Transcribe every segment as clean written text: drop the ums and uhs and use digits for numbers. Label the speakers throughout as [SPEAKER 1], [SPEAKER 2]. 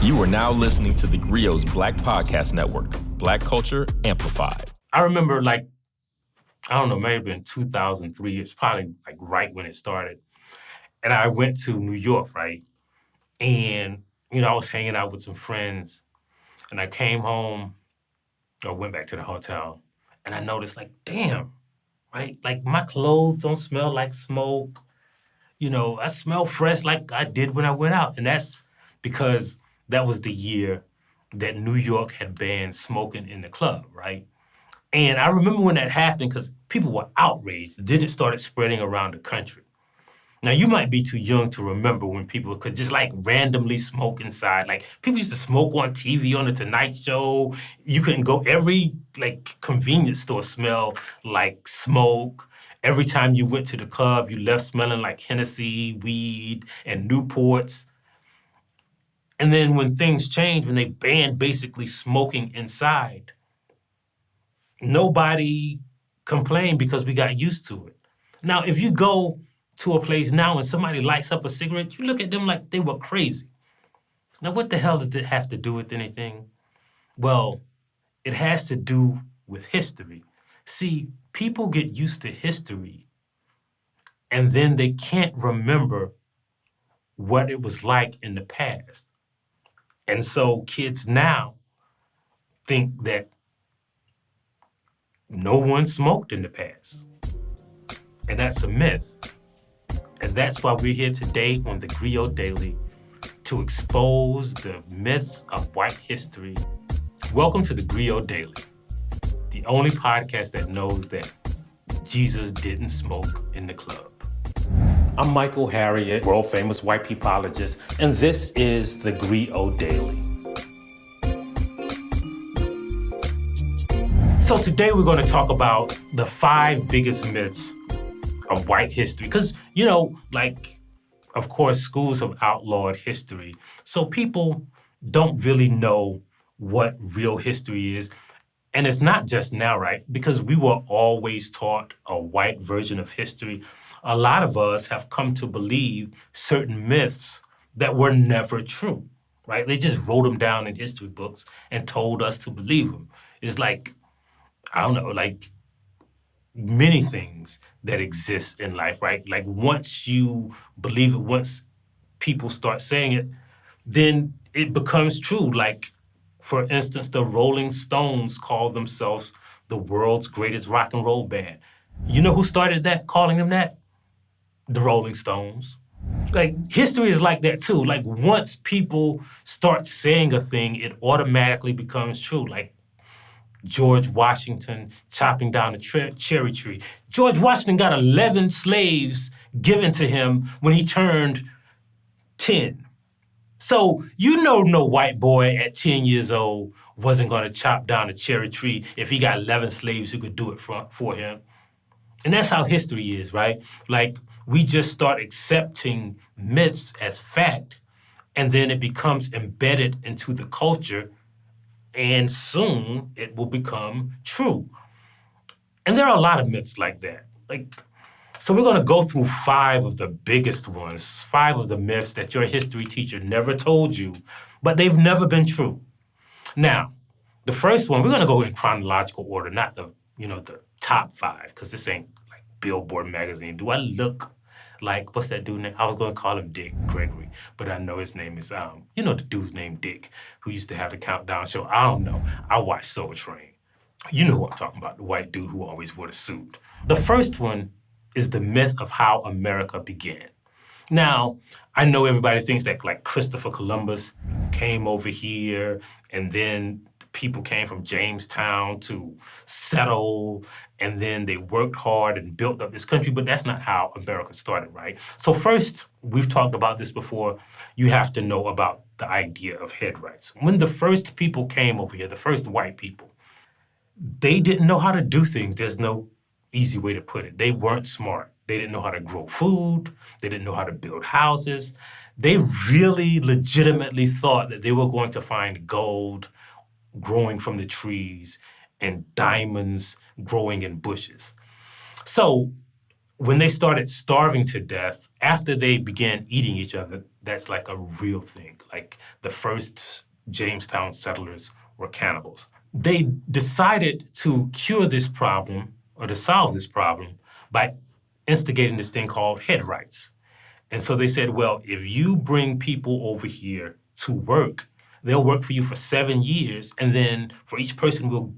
[SPEAKER 1] You are now listening to theGrio's Black Podcast Network, Black Culture Amplified.
[SPEAKER 2] I remember maybe in 2003, it's probably right when it started. And I went to New York, right? And, I was hanging out with some friends and I came home or went back to the hotel and I noticed damn, right? My clothes don't smell like smoke. I smell fresh like I did when I went out. And that's because that was the year that New York had banned smoking in the club, right? And I remember when that happened because people were outraged. Then it started spreading around the country. Now, you might be too young to remember when people could just randomly smoke inside. People used to smoke on TV on The Tonight Show. You couldn't go, every convenience store smelled like smoke. Every time you went to the club, you left smelling like Hennessy, weed, and Newports. And then when things changed, when they banned basically smoking inside, nobody complained because we got used to it. Now, if you go to a place now and somebody lights up a cigarette, you look at them like they were crazy. Now, what the hell does that have to do with anything? Well, it has to do with history. See, people get used to history and then they can't remember what it was like in the past. And so kids now think that no one smoked in the past. And that's a myth. And that's why we're here today on theGrio Daily to expose the myths of white history. Welcome to theGrio Daily, the only podcast that knows that Jesus didn't smoke in the club. I'm Michael Harriot, world famous white peopleologist, and this is theGrio Daily. So today we're going to talk about the 5 biggest myths of white history. Because, of course, schools have outlawed history. So people don't really know what real history is. And it's not just now, right? Because we were always taught a white version of history. A lot of us have come to believe certain myths that were never true, right? They just wrote them down in history books and told us to believe them. It's many things that exist in life, right? Once you believe it, once people start saying it, then it becomes true. For instance, the Rolling Stones called themselves the world's greatest rock and roll band. You know who started that, calling them that? The Rolling Stones. History is like that too. Once people start saying a thing, it automatically becomes true. George Washington chopping down a cherry tree. George Washington got 11 slaves given to him when he turned 10. So no white boy at 10 years old wasn't going to chop down a cherry tree if he got 11 slaves who could do it for him. And that's how history is, right? We just start accepting myths as fact, and then it becomes embedded into the culture, and soon it will become true. And there are a lot of myths like that. So we're going to go through 5 of the biggest ones, 5 of the myths that your history teacher never told you, but they've never been true. Now, the first one, we're going to go in chronological order, not the top 5, because this ain't Billboard magazine. Do I look what's that dude name? I was going to call him Dick Gregory, but I know his name is, the dude's named Dick, who used to have the Countdown show. I don't know. I watched Soul Train. You know who I'm talking about, the white dude who always wore the suit. The first one is the myth of how America began. Now, I know everybody thinks that Christopher Columbus came over here and then people came from Jamestown to settle, and then they worked hard and built up this country, but that's not how America started, right? So first, we've talked about this before, you have to know about the idea of head rights. When the first people came over here, the first white people, they didn't know how to do things. There's no easy way to put it. They weren't smart. They didn't know how to grow food. They didn't know how to build houses. They really legitimately thought that they were going to find gold growing from the trees and diamonds growing in bushes. So when they started starving to death, after they began eating each other, that's a real thing. like the first Jamestown settlers were cannibals. They decided to cure this problem or to solve this problem by instigating this thing called head rights. And so they said, well, if you bring people over here to work, they'll work for you for 7 years, and then for each person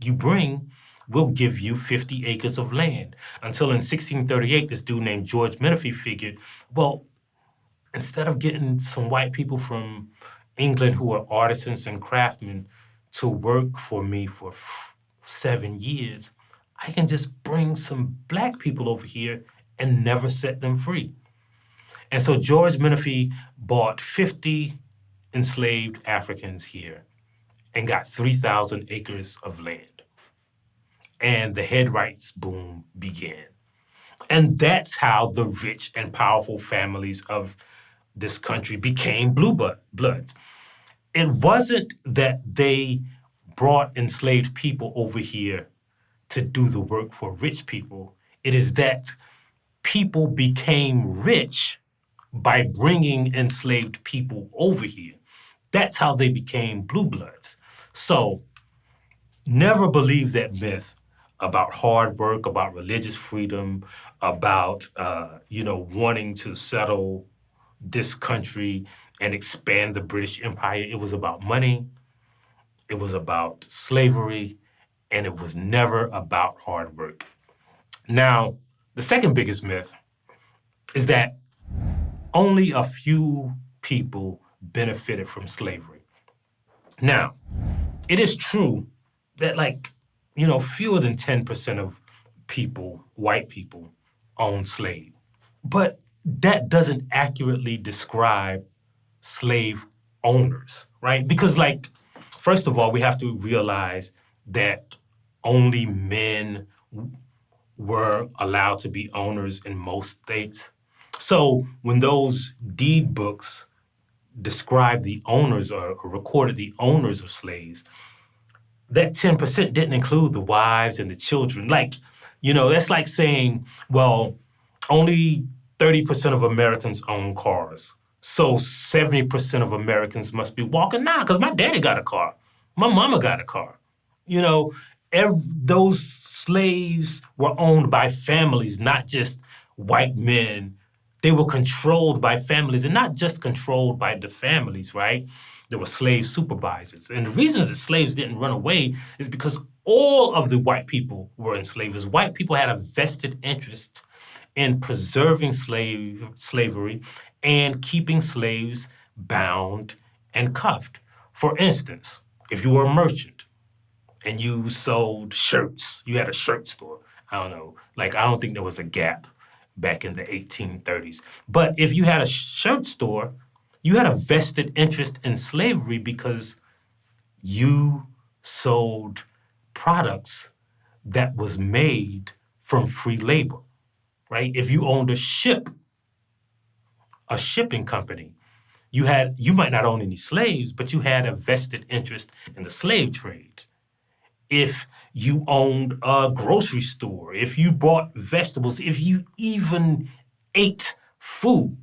[SPEAKER 2] you bring, we'll give you 50 acres of land. Until in 1638, this dude named George Menifee figured, well, instead of getting some white people from England who are artisans and craftsmen to work for me for 7 years, I can just bring some black people over here and never set them free. And so George Menifee bought 50 enslaved Africans here and got 3,000 acres of land. And the head rights boom began. And that's how the rich and powerful families of this country became blue bloods. It wasn't that they brought enslaved people over here to do the work for rich people. It is that people became rich by bringing enslaved people over here. That's how they became blue bloods. So never believe that myth about hard work, about religious freedom, about wanting to settle this country and expand the British Empire. It was about money, it was about slavery, and it was never about hard work. Now, the second biggest myth is that only a few people benefited from slavery. Now, it is true that fewer than 10% of people, white people, own slaves. But that doesn't accurately describe slave owners, right? Because first of all, we have to realize that only men were allowed to be owners in most states. So when those deed books described the owners or recorded the owners of slaves, that 10% didn't include the wives and the children. That's like saying, well, only 30% of Americans own cars. So 70% of Americans must be walking. Nah, because my daddy got a car. My mama got a car. Those slaves were owned by families, not just white men. They were controlled by families, and not just controlled by the families, right? There were slave supervisors. And the reasons that slaves didn't run away is because all of the white people were enslaved. White people had a vested interest in preserving slavery and keeping slaves bound and cuffed. For instance, if you were a merchant and you sold shirts, you had a shirt store. I don't think there was a Gap back in the 1830s. But if you had a shirt store, you had a vested interest in slavery because you sold products that was made from free labor, right? If you owned a shipping company, you might not own any slaves, but you had a vested interest in the slave trade. If you owned a grocery store, if you bought vegetables, if you even ate food,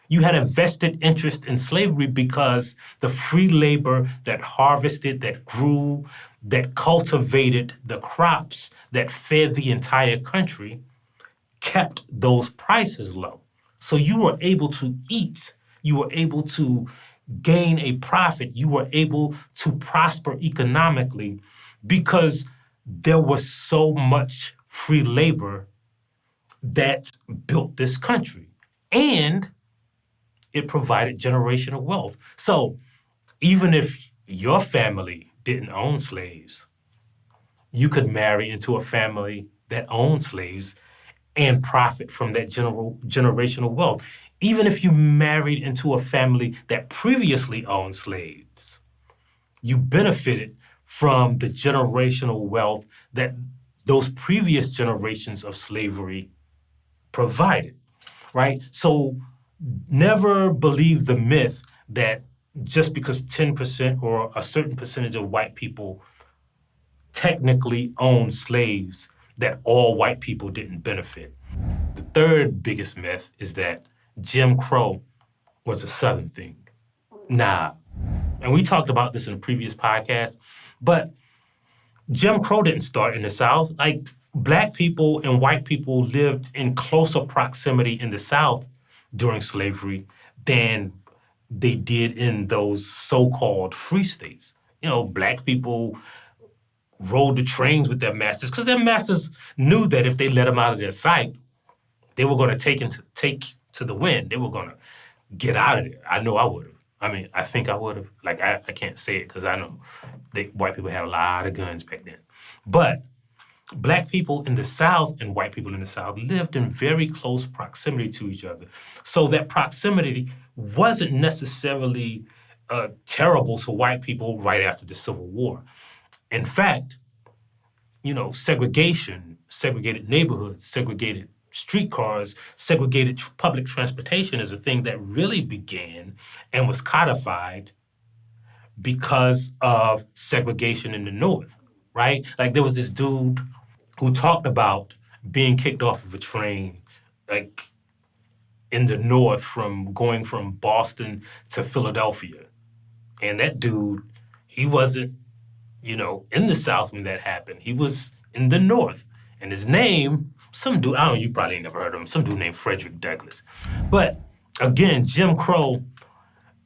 [SPEAKER 2] you had a vested interest in slavery because the free labor that harvested, that grew, that cultivated the crops that fed the entire country kept those prices low. So you were able to eat, you were able to gain a profit, you were able to prosper economically because there was so much free labor that built this country. And it provided generational wealth. So even if your family didn't own slaves, you could marry into a family that owned slaves and profit from that generational wealth. Even if you married into a family that previously owned slaves, you benefited from the generational wealth that those previous generations of slavery provided, right? So never believe the myth that just because 10% or a certain percentage of white people technically own slaves, that all white people didn't benefit. The third biggest myth is that Jim Crow was a Southern thing. Nah. And we talked about this in a previous podcast, but Jim Crow didn't start in the South. Like, Black people and white people lived in closer proximity in the South during slavery than they did in those so-called free states. You know, Black people rode the trains with their masters because their masters knew that if they let them out of their sight, they were going to take to the wind. They were going to get out of there. I know I would have. I mean, I think I would have. Like, I can't say it because I know white people had a lot of guns back then. But Black people in the South and white people in the South lived in very close proximity to each other. So that proximity wasn't necessarily terrible to white people right after the Civil War. In fact, you know, segregation, segregated neighborhoods, segregated streetcars, segregated public transportation is a thing that really began and was codified because of segregation in the North, right? Like, there was this dude who talked about being kicked off of a train, like, in the North from going from Boston to Philadelphia. And that dude, he wasn't, you know, in the South when that happened. He was in the North. And his name, some dude, I don't know, you probably ain't never heard of him, some dude named Frederick Douglass. But again, Jim Crow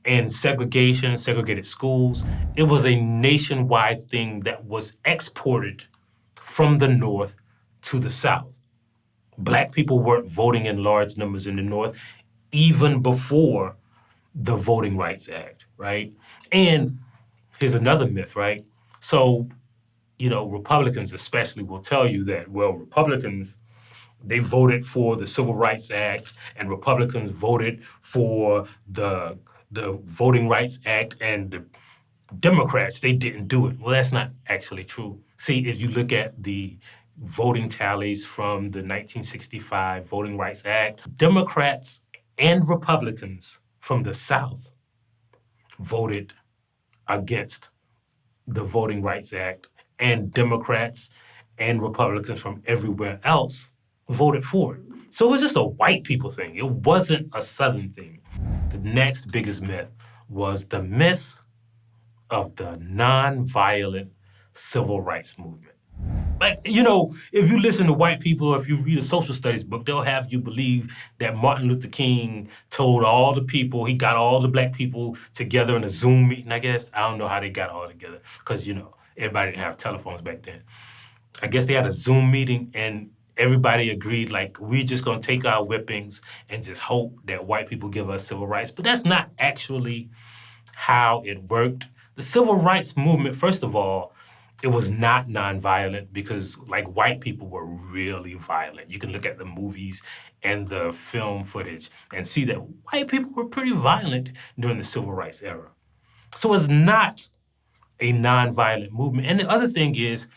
[SPEAKER 2] and segregation, segregated schools, it was a nationwide thing that was exported from the North to the South. Black people weren't voting in large numbers in the North even before the Voting Rights Act, right? And here's another myth, right? So, you know, Republicans especially will tell you that, well, Republicans, they voted for the Civil Rights Act, and Republicans voted for the Voting Rights Act, and the Democrats, they didn't do it. Well, that's not actually true. See, if you look at the voting tallies from the 1965 Voting Rights Act, Democrats and Republicans from the South voted against the Voting Rights Act, and Democrats and Republicans from everywhere else voted for it. So it was just a white people thing. It wasn't a Southern thing. The next biggest myth was the myth of the nonviolent civil rights movement. Like, you know, if you listen to white people or if you read a social studies book, they'll have you believe that Martin Luther King told all the people, he got all the Black people together in a Zoom meeting, I guess. I don't know how they got all together because, you know, everybody didn't have telephones back then. I guess they had a Zoom meeting and everybody agreed, like, we just gonna take our whippings and just hope that white people give us civil rights. But that's not actually how it worked. The civil rights movement, first of all, it was not nonviolent because, like, white people were really violent. You can look at the movies and the film footage and see that white people were pretty violent during the civil rights era. So it's not a nonviolent movement. And the other thing is,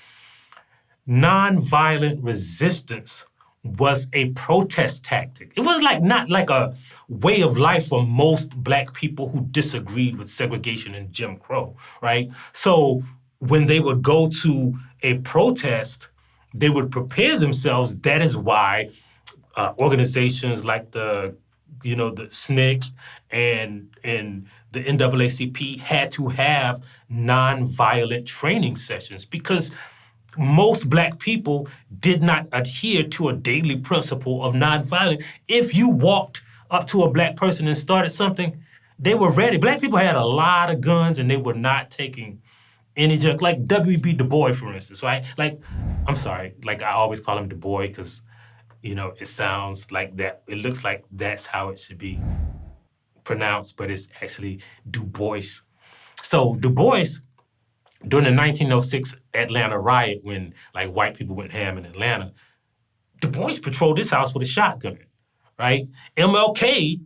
[SPEAKER 2] nonviolent resistance was a protest tactic. It was like not like a way of life for most Black people who disagreed with segregation and Jim Crow, right? So when they would go to a protest, they would prepare themselves. That is why organizations like the SNCC and the NAACP had to have nonviolent training sessions because most Black people did not adhere to a daily principle of nonviolence. If you walked up to a Black person and started something, they were ready. Black people had a lot of guns and they were not taking any junk. Like W.B. Du Bois, for instance, right? Like, I'm sorry, like I always call him Du Bois because, you know, it sounds like that. It looks like that's how it should be pronounced, but it's actually Du Bois. So Du Bois, during the 1906 Atlanta riot, when like white people went ham in Atlanta, Du Bois patrolled his house with a shotgun, right? MLK,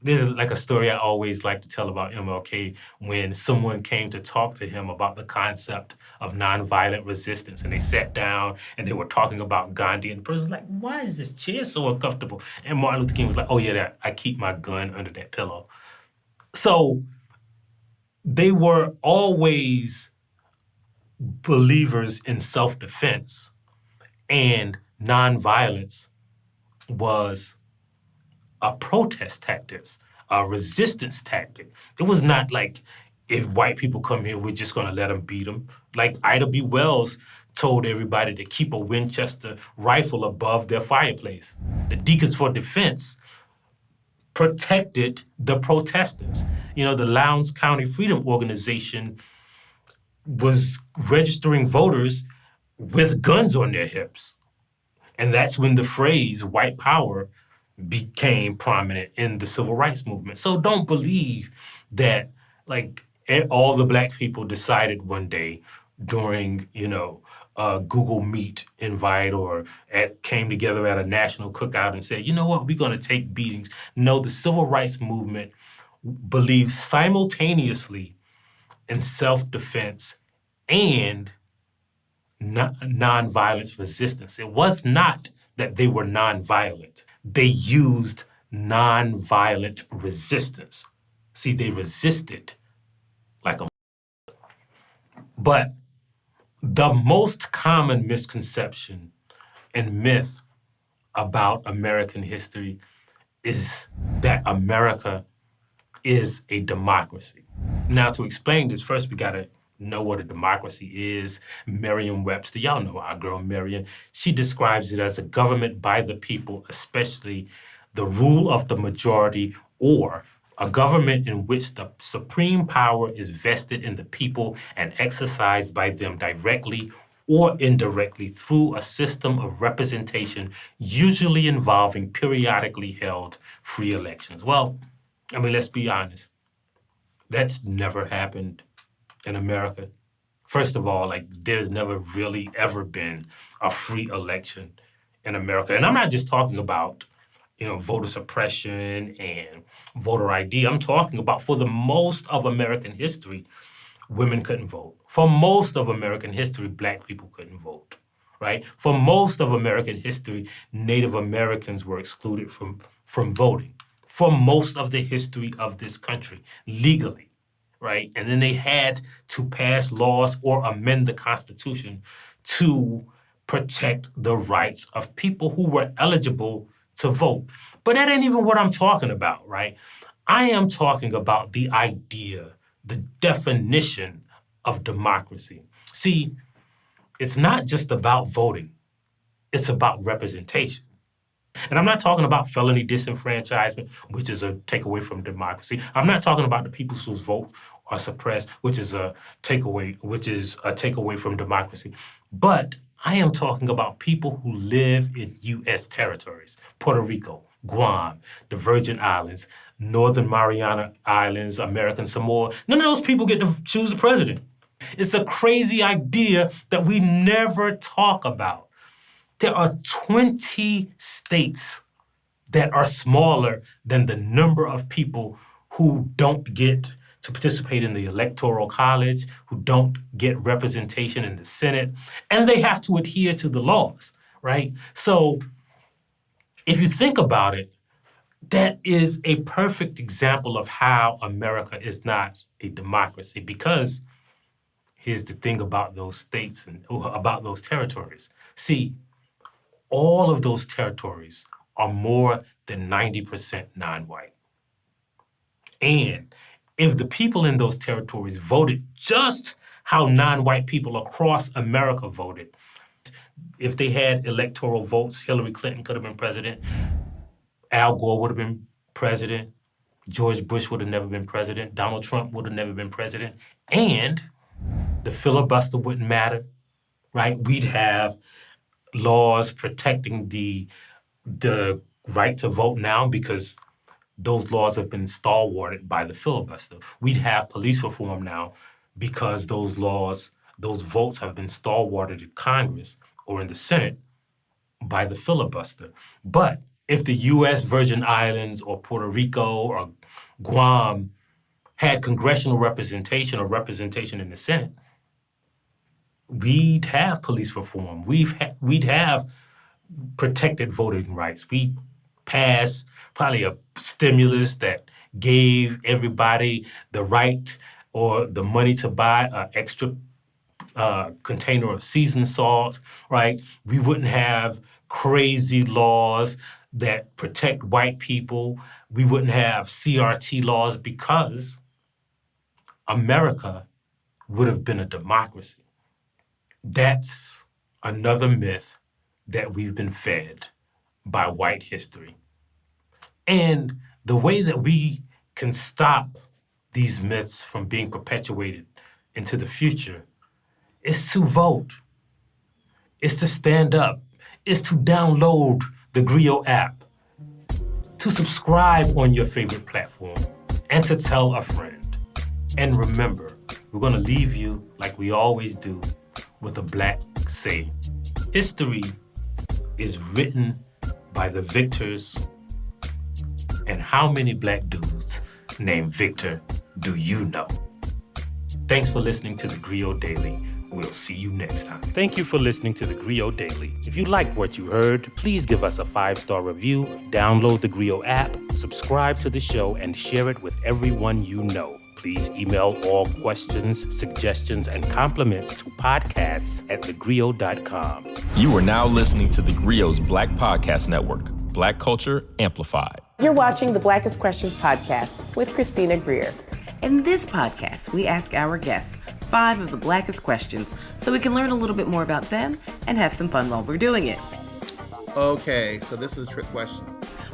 [SPEAKER 2] this is like a story I always like to tell about MLK when someone came to talk to him about the concept of nonviolent resistance, and they sat down and they were talking about Gandhi, and the person was like, why is this chair so uncomfortable? And Martin Luther King was like, oh yeah, I keep my gun under that pillow. So they were always believers in self-defense, and nonviolence was a protest tactic, a resistance tactic. It was not like, if white people come here, we're just going to let them beat them. Like Ida B. Wells told everybody to keep a Winchester rifle above their fireplace. The Deacons for Defense protected the protesters. You know, the Lowndes County Freedom Organization was registering voters with guns on their hips. And that's when the phrase white power became prominent in the civil rights movement. So don't believe that like all the black people decided one day during, Google Meet invite or came together at a national cookout and said, you know what, we're going to take beatings. No, the civil rights movement believed simultaneously in self-defense and nonviolence resistance. It was not that they were nonviolent. They used nonviolent resistance. See, they resisted like a... But the most common misconception and myth about American history is that America is a democracy. Now, to explain this, first we gotta know what a democracy is. Merriam-Webster, y'all know our girl Merriam. She describes it as a government by the people, especially the rule of the majority, or a government in which the supreme power is vested in the people and exercised by them directly or indirectly through a system of representation, usually involving periodically held free elections. Well, I mean, let's be honest. That's never happened in America. First of all, like, there's never really ever been a free election in America. And I'm not just talking about, voter suppression and voter ID. I'm talking about, for the most of American history, women couldn't vote. For most of American history, black people couldn't vote, right? For most of American history, Native Americans were excluded from voting. For most of the history of this country, legally, right? And then they had to pass laws or amend the Constitution to protect the rights of people who were eligible to vote. But that ain't even what I'm talking about, right? I am talking about the idea, the definition of democracy. See, it's not just about voting. It's about representation. And I'm not talking about felony disenfranchisement, which is a takeaway from democracy. I'm not talking about the people whose votes are suppressed, which is a takeaway from democracy. But I am talking about people who live in U.S. territories, Puerto Rico, Guam, the Virgin Islands, Northern Mariana Islands, American Samoa. None of those people get to choose the president. It's a crazy idea that we never talk about. There are 20 states that are smaller than the number of people who don't get to participate in the Electoral College, who don't get representation in the Senate, and they have to adhere to the laws, right? So if you think about it, that is a perfect example of how America is not a democracy, because here's the thing about those states and about those territories. See, all of those territories are more than 90% non-white. And if the people in those territories voted just how non-white people across America voted, if they had electoral votes, Hillary Clinton could have been president, Al Gore would have been president, George Bush would have never been president, Donald Trump would have never been president, and the filibuster wouldn't matter, right? We'd have laws protecting the right to vote now because those laws have been stalwarted by the filibuster. We'd have police reform now because those votes have been stalwarted in Congress or in the Senate by the filibuster. But if the U.S. Virgin Islands or Puerto Rico or Guam had congressional representation or representation in the Senate, we'd have police reform. We'd have protected voting rights. We'd pass probably a stimulus that gave everybody the right or the money to buy an extra container of seasoned salt, right? We wouldn't have crazy laws that protect white people. We wouldn't have CRT laws because America would have been a democracy. That's another myth that we've been fed by white history. And the way that we can stop these myths from being perpetuated into the future is to vote, is to stand up, is to download the theGrio app, to subscribe on your favorite platform, and to tell a friend. And remember, we're going to leave you, like we always do, with a Black saying. History is written by the victors. And how many Black dudes named Victor do you know? Thanks for listening to theGrio Daily. We'll see you next time. Thank you for listening to theGrio Daily. If you liked what you heard, please give us a 5-star review, download the theGrio app, subscribe to the show, and share it with everyone you know. Please email all questions, suggestions, and compliments to podcasts@thegrio.com.
[SPEAKER 1] You are now listening to theGrio's Black Podcast Network, Black Culture Amplified.
[SPEAKER 3] You're watching the Blackest Questions podcast with Christina Greer.
[SPEAKER 4] In this podcast, we ask our guests 5 of the blackest questions so we can learn a little bit more about them and have some fun while we're doing it.
[SPEAKER 5] Okay, so this is a trick question.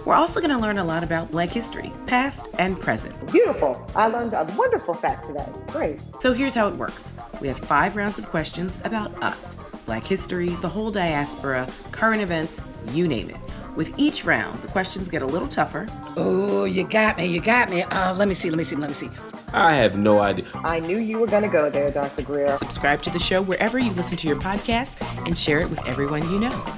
[SPEAKER 4] We're also going to learn a lot about Black history, past and present.
[SPEAKER 3] Beautiful. I learned a wonderful fact today. Great.
[SPEAKER 4] So here's how it works. We have 5 rounds of questions about us, Black history, the whole diaspora, current events, you name it. With each round, the questions get a little tougher.
[SPEAKER 6] Oh, you got me. Let me see.
[SPEAKER 7] I have no idea.
[SPEAKER 3] I knew you were going to go there, Dr. Greer.
[SPEAKER 4] Subscribe to the show wherever you listen to your podcast and share it with everyone you know.